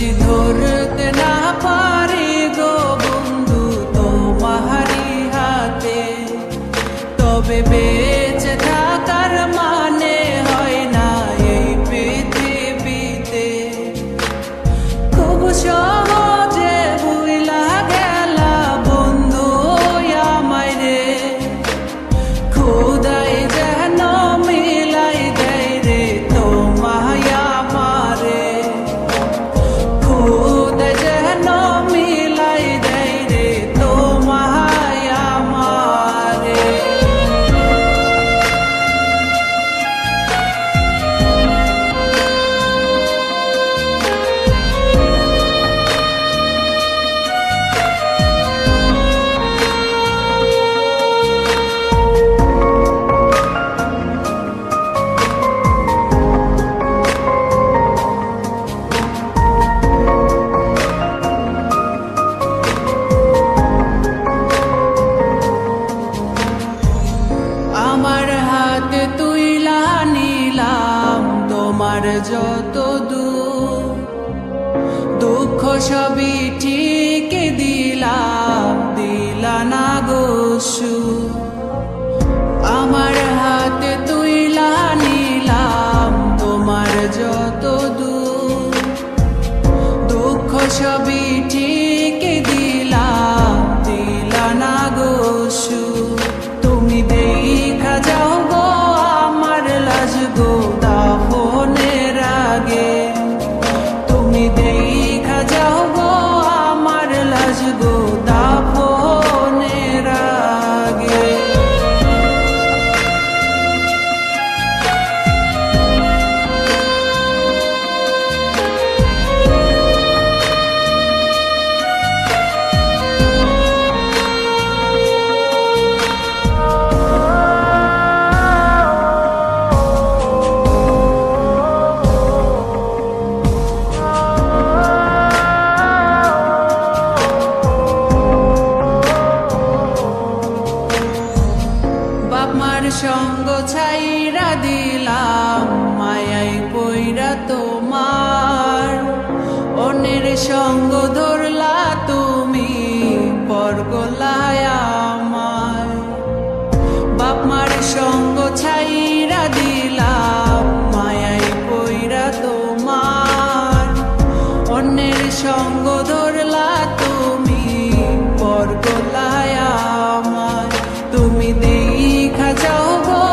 যদি ধরতে না পারি গো বন্ধু তোমারি হাতে, তবে বেঁচে থাকার মানে হয় না এই পৃথিবীতে। খুব সহজে ভুইলা গেলা বন্ধু আমায় রে, খোদাই যেন মিলাই দেয় রে তোমায় আমারে, খোদাই যেন মিলাই দেয় রে তোমায় আমারে। আমার হাতে তুইলা নিলাম তোমার যত দুঃখ সবই ঠিক দিলাম, দিলা না গো সুখ। আমার হাতে তুইলা নিলাম তোমার যত দুঃখ সবই ঠিক দিলাম, দিলা না গো সুখ। তুমি দেখা যাও গো আমার লাজ গো দাফনের আগে, তুমি দেখা যাও গো আমার লাজ গো দাফনের আগে। বাপমার সঙ্গ ছাইরা দিলাম মায়াই পইরা তোমার, অন্যের সঙ্গ ধরলা তুমি পর গলায় আমার। বাপমার সঙ্গ ছাইরা দিলাম মায়াই পইরা তোমার, অন্যের সঙ্গ ধরলা তুমি পর গলায় আমার। তুমি দেখা যাও গো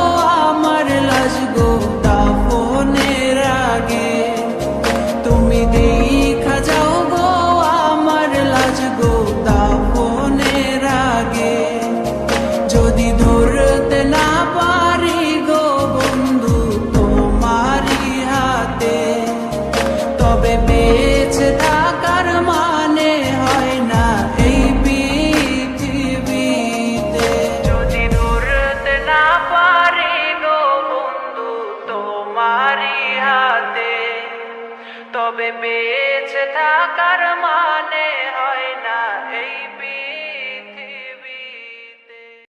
আমার লাজ গো দাফনের আগে, তুমি দেখা যাও গো আমার লাজ গো দাফনের আগে। যদি ধরতে না পারি গো বন্ধু তোমারি হাতে, তবে বেঁচে থাকার মানে হয় না এই পৃথিবীতে। যদি ধরতে না পারি গো বন্ধু তোমারি হাতে, তবে বেঁচে থাকার মানে হয় না।